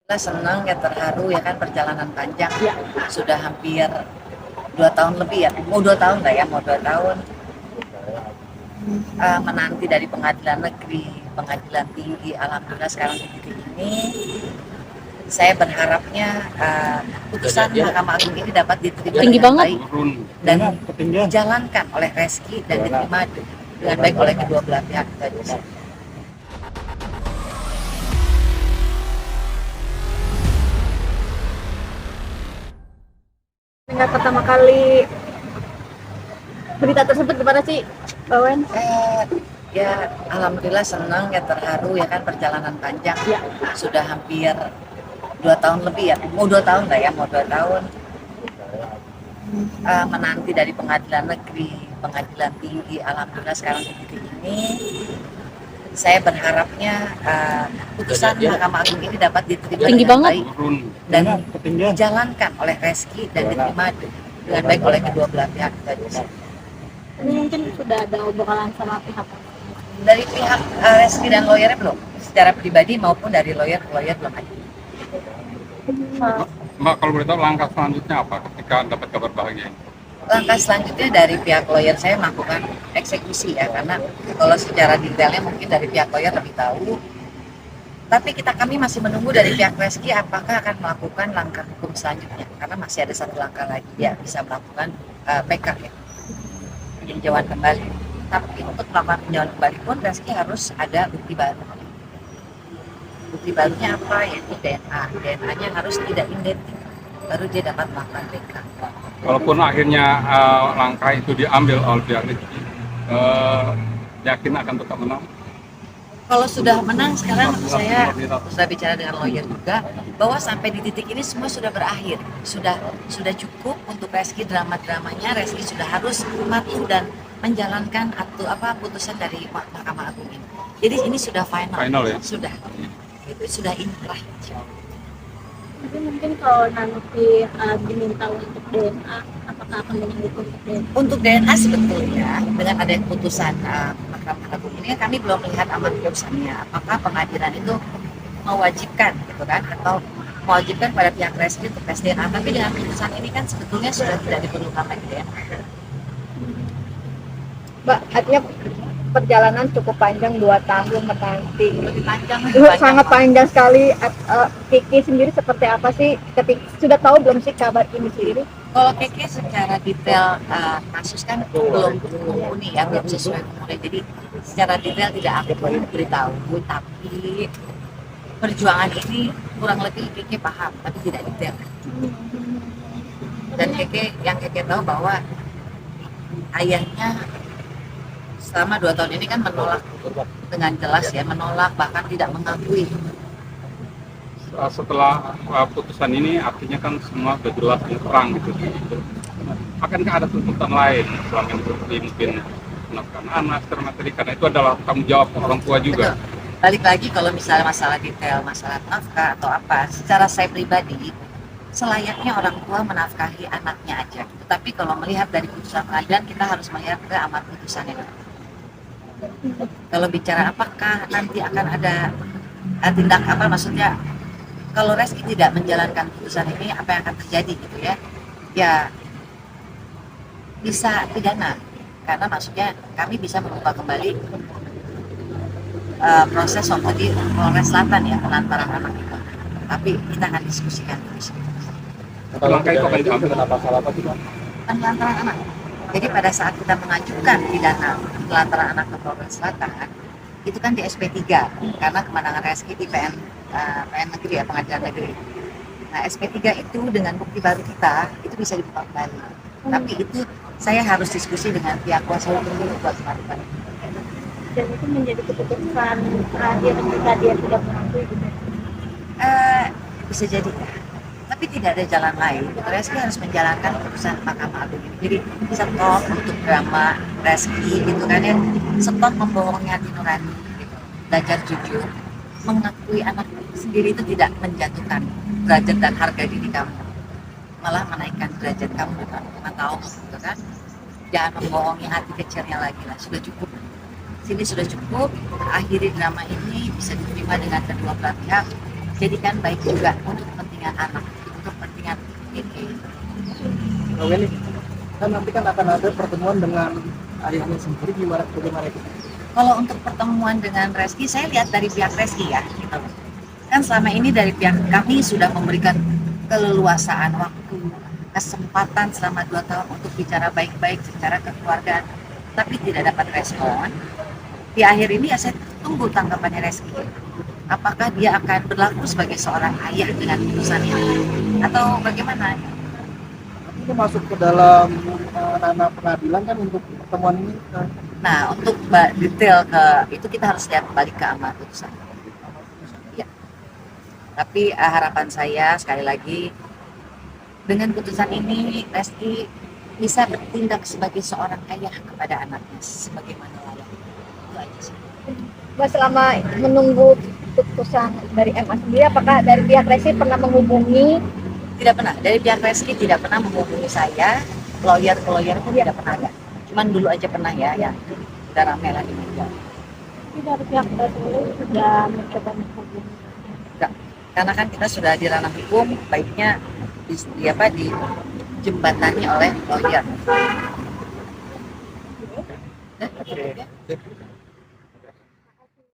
Senang ya, terharu ya kan, perjalanan panjang Ya, sudah hampir 2 tahun lebih ya, mau 2 tahun lah ya, mau 2 tahun menanti dari pengadilan negeri, pengadilan tinggi. Alhamdulillah sekarang di titik ini saya berharapnya putusan Mahkamah Agung ini dapat diterima tinggi dengan banget. baik dan dijalankan oleh Reski dan diterima dengan baik oleh kedua belah pihak. Dengar pertama kali berita tersebut gimana sih, Mbak Wen? Ya alhamdulillah senang ya, terharu ya kan, perjalanan panjang Ya, sudah hampir 2 tahun lebih ya, mau 2 tahun lah ya, mau 2 tahun menanti dari pengadilan negeri, pengadilan tinggi. Alhamdulillah sekarang di titik ini saya berharapnya putusan Mahkamah Agung ini dapat diterima tinggi dengan banget. baik dan dijalankan oleh Reski dan diterima dengan baik oleh kedua belah pihak. Ini mungkin sudah ada obrolan sama pihak. Dari pihak Reski dan lawyernya belum, secara pribadi maupun dari lawyer belum ada. Mbak, kalau boleh tahu langkah selanjutnya apa ketika dapat kabar bahagia ini? Langkah selanjutnya dari pihak lawyer saya melakukan eksekusi ya, karena kalau secara detailnya mungkin dari pihak lawyer lebih tahu. Tapi kami masih menunggu dari pihak Reski apakah akan melakukan langkah hukum selanjutnya, karena masih ada satu langkah lagi ya, bisa melakukan PK ya, peninjauan kembali. Tapi untuk melakukan peninjauan kembali pun Reski harus ada bukti baru. Bukti barunya apa? Yaitu DNA. DNA-nya harus tidak identik, baru dia dapat melakukan PK. Walaupun akhirnya langkah itu diambil oleh pihak Rizky, yakin akan tetap menang? Kalau sudah menang, sekarang saya sudah bicara dengan lawyer juga bahwa sampai di titik ini semua sudah berakhir, sudah cukup untuk Reski drama-dramanya. Reski sudah harus patuh dan menjalankan putusan dari Mahkamah Agung ini. Jadi ini sudah final Ya? Sudah, itu sudah inkrah. Tapi mungkin kalau nanti diminta untuk DNA, apakah akan menunggu untuk DNA? Untuk DNA sebetulnya dengan adanya putusan Mahkamah Agung ini kami belum melihat amar putusannya. Apakah pengadilan itu mewajibkan gitu kan, atau mewajibkan pada pihak Reski untuk tes DNA? Tapi dengan putusan ini kan sebetulnya sudah tidak diperlukan lagi DNA. Mbak, artinya perjalanan cukup panjang, 2 tahun menanti. Lebih panjang, Sangat panjang sekali. Kiki sendiri seperti apa sih? Sudah tahu belum sih kabar ini sendiri? Kalau Keke secara detail kasus kan belum mumpuni ya, belum sesuai kemudian. Jadi secara detail tidak aku beritahu, tapi perjuangan ini kurang lebih Keke paham, tapi tidak detail. Dan yang Keke tahu bahwa ayahnya selama 2 tahun ini kan menolak dengan jelas ya, menolak, bahkan tidak mengakui. Setelah putusan ini artinya kan semua sudah jelas dan terang gitu. Akankah ada tuntutan lain selama ini seperti mungkin menafkahkan anak secara materi, karena itu adalah tanggung jawab orang tua juga. Betul. Balik lagi kalau misalnya masalah detail, masalah nafkah atau apa, secara saya pribadi selayaknya orang tua menafkahi anaknya aja. Tetapi kalau melihat dari putusan pengadilan, kita harus melihat ke amar putusannya. Kalau bicara apakah nanti akan ada tindak apa, maksudnya kalau Reski tidak menjalankan putusan ini, apa yang akan terjadi gitu ya? Ya bisa pidana, karena maksudnya kami bisa membuka kembali proses waktu di Polres Selatan ya, pelantaran anak itu. Tapi kita akan diskusikan terus. Langkah itu akan diambil kenapa salah apa juga? Pelantaran anak. Jadi pada saat kita mengajukan pidana pelantaran anak ke Polres Selatan, itu kan di SP3 karena kemenangan Reski di PN negeri ya, pengadilan negeri. Nah SP3 itu dengan bukti baru kita itu bisa dibuka kembali. Tapi itu saya harus diskusi dengan pihak kuasa hukum dulu buat melakukan. Dan itu menjadi keputusan terakhir ketika dia sudah mengakui gitu. Bisa jadi ya. Tapi tidak ada jalan lain. Reski harus menjalankan keputusan Mahkamah Agung ini. Jadi stop untuk drama Reski gitu kan ya. Stop membohongi hati nurani. Gitu. Belajar jujur, mengakui anak sendiri itu tidak menjatuhkan derajat dan harga diri kamu, malah menaikkan derajat kamu dengan pengetahuan gitu kan. Jangan membohongi hati kecilnya lagi lah, sudah cukup. Sini sudah cukup, akhiri drama ini bisa diterima dengan kedua belah pihak. jadikan baik juga untuk kepentingan anak, untuk kepentingan ini. Mbak Weni, kan nanti kan akan ada pertemuan dengan ayahnya sendiri, bagaimana itu? Kalau untuk pertemuan dengan Reski, saya lihat dari pihak Reski ya. Gitu. Kan selama ini dari pihak kami sudah memberikan keleluasaan waktu, kesempatan selama 2 tahun untuk bicara baik-baik secara kekeluargaan, tapi tidak dapat respon. Di akhir ini ya saya tunggu tanggapannya Reski. Apakah dia akan berlaku sebagai seorang ayah dengan putusan ini, atau bagaimana? Ini masuk ke dalam ranah pengadilan kan untuk pertemuan ini. Nah, untuk detail ke itu kita harus lihat balik ke amar putusan. Ya. Tapi harapan saya sekali lagi dengan putusan ini Reski bisa bertindak sebagai seorang ayah kepada anaknya sebagaimana layaknya. Itu aja sih. Mbak, selama menunggu putusan dari MA sendiri, apakah dari pihak Reski pernah menghubungi? Tidak pernah, dari pihak Reski tidak pernah menghubungi saya, lawyer pun tidak pernah ada. Cuman dulu aja pernah ya udah rame lah di media. Tapi dari pihak Reski sudah mencoba menghubungi. Enggak, karena kan kita sudah di ranah hukum, baiknya di jembatani oleh lawyer. Oke.